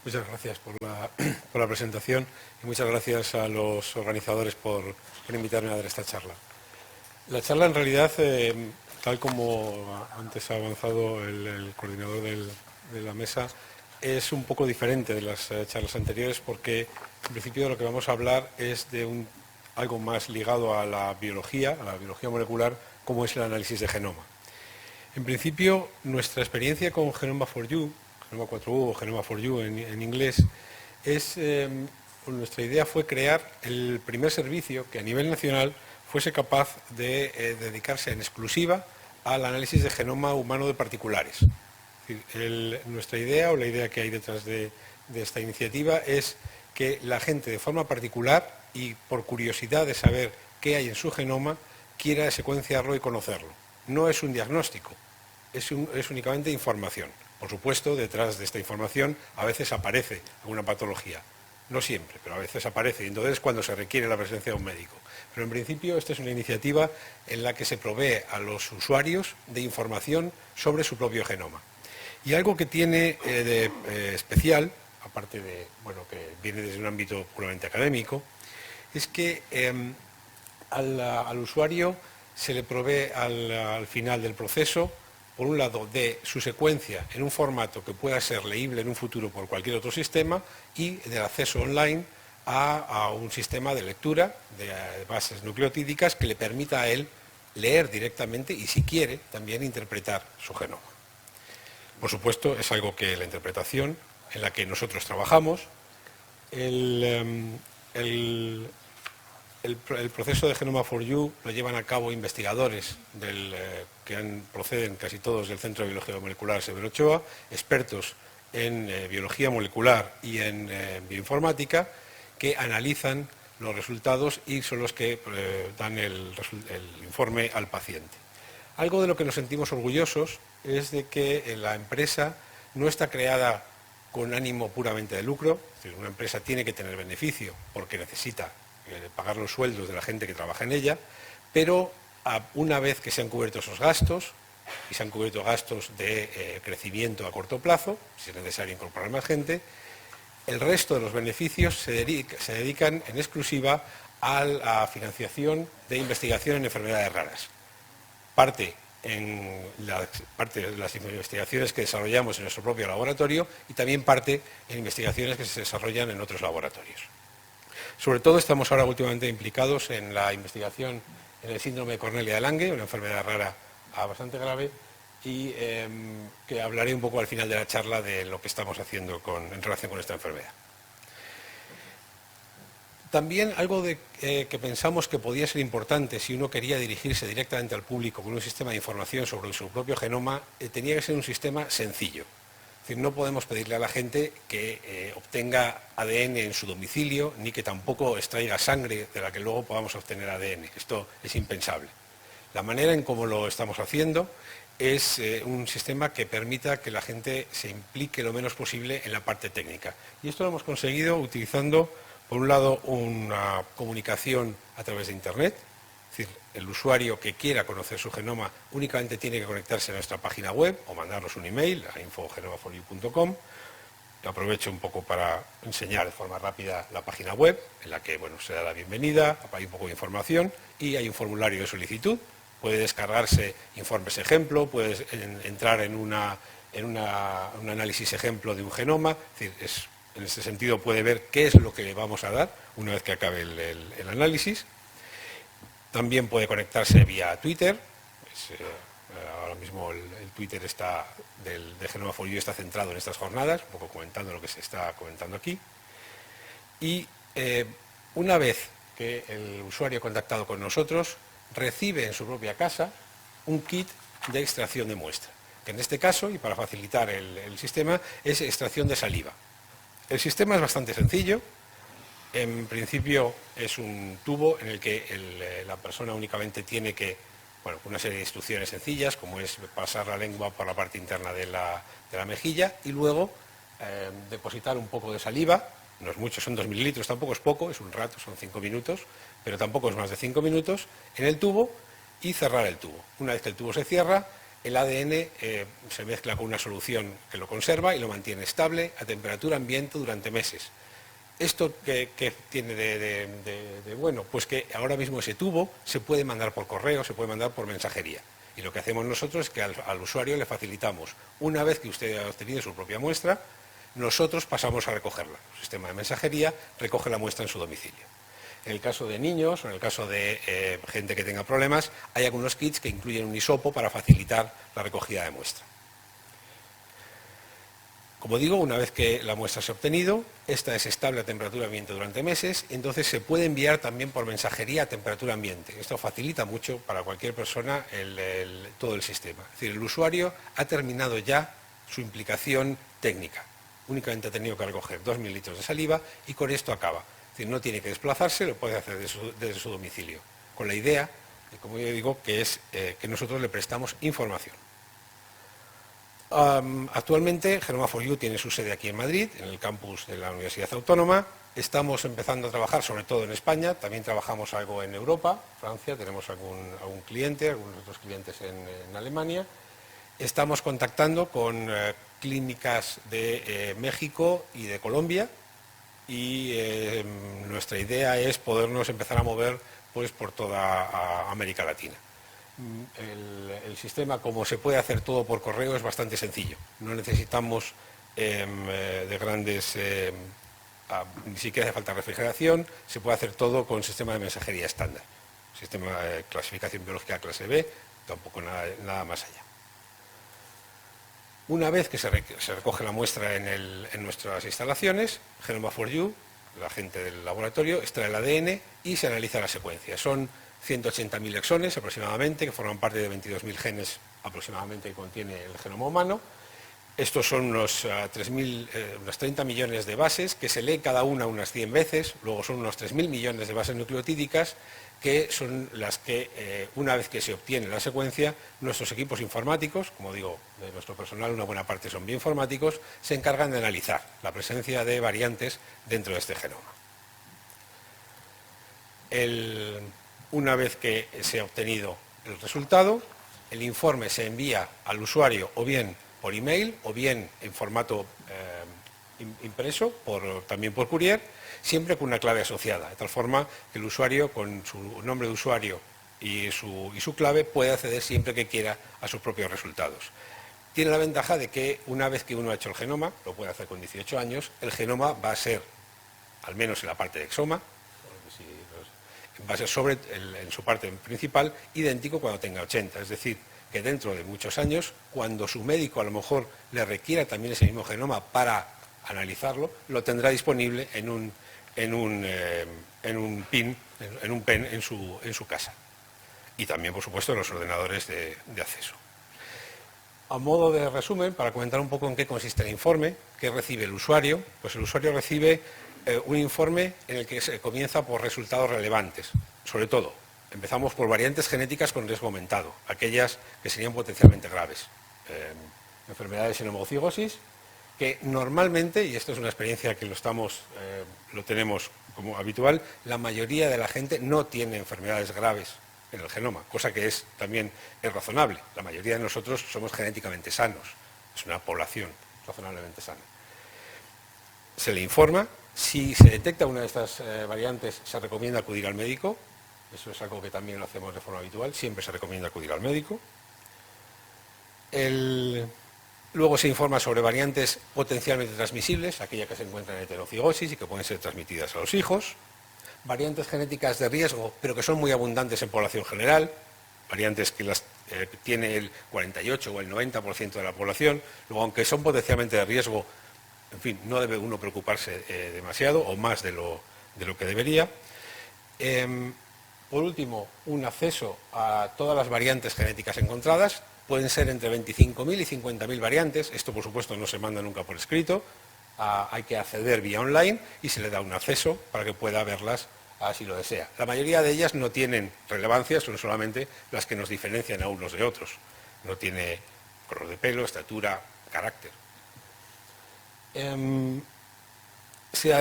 Muchas gracias por la presentación y muchas gracias a los organizadores por invitarme a dar esta charla. La charla, en realidad, tal como antes ha avanzado el coordinador de la mesa, es un poco diferente de las charlas anteriores porque, en principio, de lo que vamos a hablar es de algo más ligado a la biología molecular, como es el análisis de genoma. En principio, nuestra experiencia con Genoma4U, Genoma 4U o Genoma4U en inglés, nuestra idea fue crear el primer servicio que a nivel nacional fuese capaz de dedicarse en exclusiva al análisis de genoma humano de particulares. Es decir, nuestra idea, o la idea que hay detrás de esta iniciativa, es que la gente, de forma particular y por curiosidad de saber qué hay en su genoma, quiera secuenciarlo y conocerlo. No es un diagnóstico, es únicamente información. Por supuesto, detrás de esta información a veces aparece alguna patología. No siempre, pero a veces aparece, y entonces es cuando se requiere la presencia de un médico. Pero en principio esta es una iniciativa en la que se provee a los usuarios de información sobre su propio genoma. Y algo que tiene de especial, aparte de que viene desde un ámbito puramente académico, es que al usuario se le provee al final del proceso, por un lado, de su secuencia en un formato que pueda ser leíble en un futuro por cualquier otro sistema y del acceso online a un sistema de lectura de bases nucleotídicas que le permita a él leer directamente y, si quiere, también interpretar su genoma. Por supuesto, es algo que la interpretación en la que nosotros trabajamos, el proceso de Genoma4U lo llevan a cabo investigadores que proceden casi todos del Centro de Biología Molecular Severo Ochoa, expertos en biología molecular y en bioinformática, que analizan los resultados y son los que dan el informe al paciente. Algo de lo que nos sentimos orgullosos es de que la empresa no está creada con ánimo puramente de lucro. Es decir, una empresa tiene que tener beneficio porque necesita pagar los sueldos de la gente que trabaja en ella, pero una vez que se han cubierto esos gastos, y se han cubierto gastos de crecimiento a corto plazo, si es necesario incorporar más gente, el resto de los beneficios se dedican en exclusiva a la financiación de investigación en enfermedades raras. Parte de las investigaciones que desarrollamos en nuestro propio laboratorio y también parte en investigaciones que se desarrollan en otros laboratorios. Sobre todo estamos ahora últimamente implicados en la investigación en el síndrome de Cornelia de Lange, una enfermedad rara bastante grave, y que hablaré un poco al final de la charla de lo que estamos haciendo en relación con esta enfermedad. También algo que pensamos que podía ser importante si uno quería dirigirse directamente al público con un sistema de información sobre su propio genoma, tenía que ser un sistema sencillo. Es decir, no podemos pedirle a la gente que obtenga ADN en su domicilio, ni que tampoco extraiga sangre de la que luego podamos obtener ADN. Esto es impensable. La manera en cómo lo estamos haciendo es un sistema que permita que la gente se implique lo menos posible en la parte técnica. Y esto lo hemos conseguido utilizando, por un lado, una comunicación a través de Internet. Es decir, el usuario que quiera conocer su genoma únicamente tiene que conectarse a nuestra página web o mandarnos un email a info@genoma4u.com. Aprovecho un poco para enseñar de forma rápida la página web, en la que se da la bienvenida, hay un poco de información y hay un formulario de solicitud. Puede descargarse informes ejemplo, puede entrar en un análisis ejemplo de un genoma. Es decir, en ese sentido puede ver qué es lo que le vamos a dar una vez que acabe el análisis. También puede conectarse vía Twitter. Ahora mismo el Twitter de Genoma4U está centrado en estas jornadas, un poco comentando lo que se está comentando aquí. Y una vez que el usuario ha contactado con nosotros, recibe en su propia casa un kit de extracción de muestra, que en este caso, y para facilitar el sistema, es extracción de saliva. El sistema es bastante sencillo. En principio es un tubo en el que la persona únicamente tiene que, una serie de instrucciones sencillas, como es pasar la lengua por la parte interna de la mejilla y luego depositar un poco de saliva. No es mucho, son 2 mililitros, tampoco es poco, es un rato, son 5 minutos, pero tampoco es más de 5 minutos, en el tubo y cerrar el tubo. Una vez que el tubo se cierra, el ADN se mezcla con una solución que lo conserva y lo mantiene estable a temperatura ambiente durante meses. ¿Esto qué tiene de bueno? Pues que ahora mismo ese tubo se puede mandar por correo, se puede mandar por mensajería. Y lo que hacemos nosotros es que al usuario le facilitamos, una vez que usted ha obtenido su propia muestra, nosotros pasamos a recogerla. El sistema de mensajería recoge la muestra en su domicilio. En el caso de niños o en el caso de gente que tenga problemas, hay algunos kits que incluyen un hisopo para facilitar la recogida de muestra. Como digo, una vez que la muestra se ha obtenido, esta es estable a temperatura ambiente durante meses, entonces se puede enviar también por mensajería a temperatura ambiente. Esto facilita mucho para cualquier persona todo el sistema. Es decir, el usuario ha terminado ya su implicación técnica. Únicamente ha tenido que recoger 2 mililitros de saliva y con esto acaba. Es decir, no tiene que desplazarse, lo puede hacer desde su domicilio. Con la idea, como yo digo, que es que nosotros le prestamos información. Actualmente Genoma4U tiene su sede aquí en Madrid, en el campus de la Universidad Autónoma. Estamos empezando a trabajar sobre todo en España, también trabajamos algo en Europa, Francia, tenemos algún cliente, algunos otros clientes en Alemania. Estamos contactando con clínicas de México y de Colombia y nuestra idea es podernos empezar a mover pues, por toda América Latina. El sistema, como se puede hacer todo por correo, es bastante sencillo. No necesitamos de grandes, ni siquiera hace falta refrigeración, se puede hacer todo con sistema de mensajería estándar. Sistema de clasificación biológica clase B, tampoco nada más allá. Una vez que se recoge la muestra en nuestras instalaciones, Genoma4U, la gente del laboratorio, extrae el ADN y se analiza la secuencia. Son 180.000 exones aproximadamente, que forman parte de 22.000 genes aproximadamente que contiene el genoma humano. Estos son unos 30 millones de bases, que se lee cada una unas 100 veces, luego son unos 3.000 millones de bases nucleotídicas, que son las que, una vez que se obtiene la secuencia, nuestros equipos informáticos, como digo, de nuestro personal una buena parte son bioinformáticos, se encargan de analizar la presencia de variantes dentro de este genoma. Una vez que se ha obtenido el resultado, el informe se envía al usuario o bien por email o bien en formato impreso, también por courier, siempre con una clave asociada, de tal forma que el usuario con su nombre de usuario y su clave puede acceder siempre que quiera a sus propios resultados. Tiene la ventaja de que una vez que uno ha hecho el genoma, lo puede hacer con 18 años, el genoma va a ser, al menos en la parte de exoma, va a ser en su parte principal, idéntico cuando tenga 80. Es decir, que dentro de muchos años, cuando su médico a lo mejor le requiera también ese mismo genoma para analizarlo, lo tendrá disponible en un pen en su casa. Y también, por supuesto, en los ordenadores de acceso. A modo de resumen, para comentar un poco en qué consiste el informe, qué recibe el usuario, pues el usuario recibe un informe en el que se comienza por resultados relevantes. Sobre todo, empezamos por variantes genéticas con riesgo aumentado, aquellas que serían potencialmente graves. Enfermedades en homocigosis, que normalmente, y esto es una experiencia que lo tenemos como habitual, la mayoría de la gente no tiene enfermedades graves en el genoma, cosa que también es razonable. La mayoría de nosotros somos genéticamente sanos, es una población razonablemente sana. Se le informa. Si se detecta una de estas variantes, se recomienda acudir al médico. Eso es algo que también lo hacemos de forma habitual. Siempre se recomienda acudir al médico. Luego se informa sobre variantes potencialmente transmisibles, aquellas que se encuentran en heterocigosis y que pueden ser transmitidas a los hijos. Variantes genéticas de riesgo, pero que son muy abundantes en población general. Variantes que tiene el 48 o el 90% de la población. Luego, aunque son potencialmente de riesgo, en fin, no debe uno preocuparse demasiado o más de lo que debería. Por último, un acceso a todas las variantes genéticas encontradas. Pueden ser entre 25.000 y 50.000 variantes. Esto, por supuesto, no se manda nunca por escrito. Hay que acceder vía online y se le da un acceso para que pueda verlas si lo desea. La mayoría de ellas no tienen relevancia, son solamente las que nos diferencian a unos de otros. No tiene color de pelo, estatura, carácter.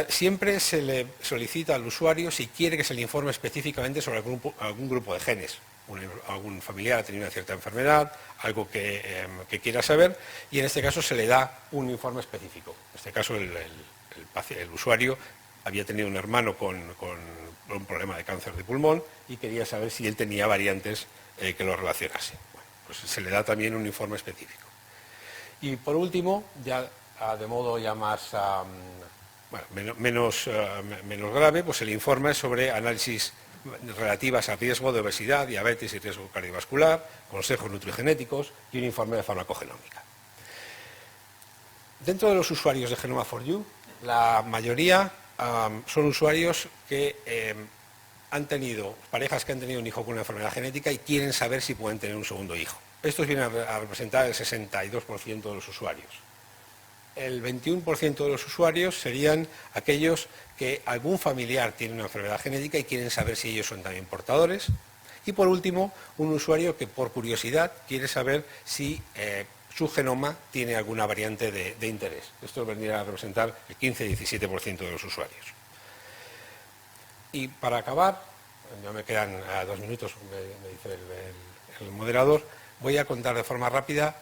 Siempre se le solicita al usuario si quiere que se le informe específicamente sobre algún grupo de genes. algún familiar ha tenido una cierta enfermedad, algo que quiera saber, y en este caso se le da un informe específico. En este caso el usuario había tenido un hermano con un problema de cáncer de pulmón y quería saber si él tenía variantes que lo relacionasen. Bueno, pues se le da también un informe específico. Y por último, ya de modo ya más menos grave, pues el informe sobre análisis relativas a riesgo de obesidad, diabetes y riesgo cardiovascular, consejos nutrigenéticos y un informe de farmacogenómica. Dentro de los usuarios de Genoma4U, la mayoría son usuarios que han tenido, parejas que han tenido un hijo con una enfermedad genética y quieren saber si pueden tener un segundo hijo. Estos vienen a representar el 62% de los usuarios. El 21% de los usuarios serían aquellos que algún familiar tiene una enfermedad genética y quieren saber si ellos son también portadores. Y por último, un usuario que por curiosidad quiere saber si su genoma tiene alguna variante de interés. Esto vendría a representar el 15-17% de los usuarios. Y para acabar, ya me quedan 2 minutos, me dice el moderador, voy a contar de forma rápida.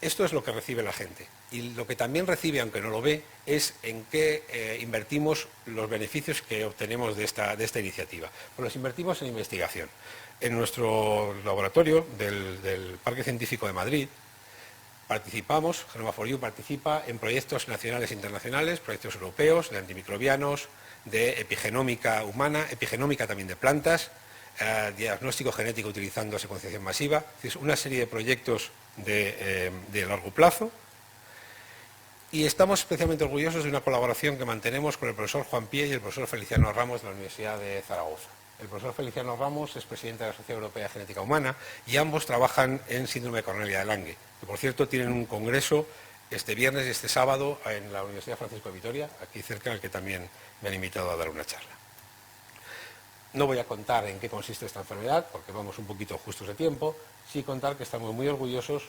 Esto es lo que recibe la gente. Y lo que también recibe, aunque no lo ve, es en qué invertimos los beneficios que obtenemos de esta iniciativa. Pues los invertimos en investigación. En nuestro laboratorio del Parque Científico de Madrid participamos, Genoma4U participa en proyectos nacionales e internacionales, proyectos europeos de antimicrobianos, de epigenómica humana, epigenómica también de plantas, diagnóstico genético utilizando secuenciación masiva, es una serie de proyectos de largo plazo. Y estamos especialmente orgullosos de una colaboración que mantenemos con el profesor Juan Pie y el profesor Feliciano Ramos de la Universidad de Zaragoza. El profesor Feliciano Ramos es presidente de la Sociedad Europea de Genética Humana y ambos trabajan en síndrome de Cornelia de Lange, que por cierto tienen un congreso este viernes y este sábado en la Universidad Francisco de Vitoria, aquí cerca, al que también me han invitado a dar una charla. No voy a contar en qué consiste esta enfermedad, porque vamos un poquito justos de tiempo, sí contar que estamos muy orgullosos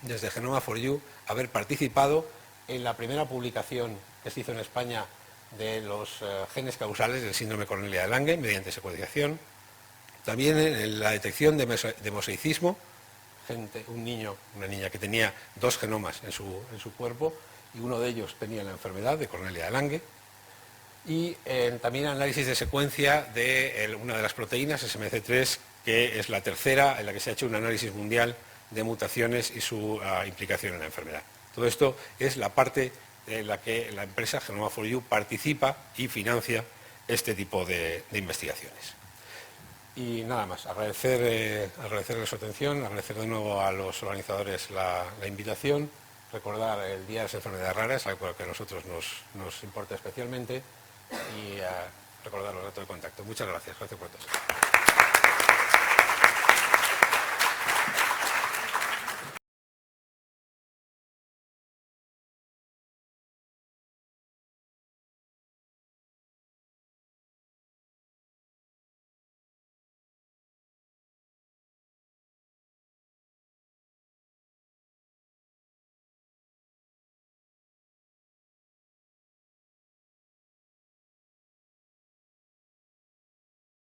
desde Genoma4U haber participado en la primera publicación que se hizo en España de los genes causales del síndrome Cornelia de Lange mediante secuenciación, también en la detección de mosaicismo, un niño, una niña que tenía 2 genomas en su cuerpo y uno de ellos tenía la enfermedad de Cornelia de Lange, y también análisis de secuencia de una de las proteínas, SMC3, que es la tercera en la que se ha hecho un análisis mundial de mutaciones y su implicación en la enfermedad. Todo esto es la parte en la que la empresa Genoma4U participa y financia este tipo de investigaciones. Y nada más, agradecerles su atención, agradecer de nuevo a los organizadores la invitación, recordar el Día de las Enfermedades Raras, algo que a nosotros nos importa especialmente, y recordar los datos de contacto. Muchas gracias por todo.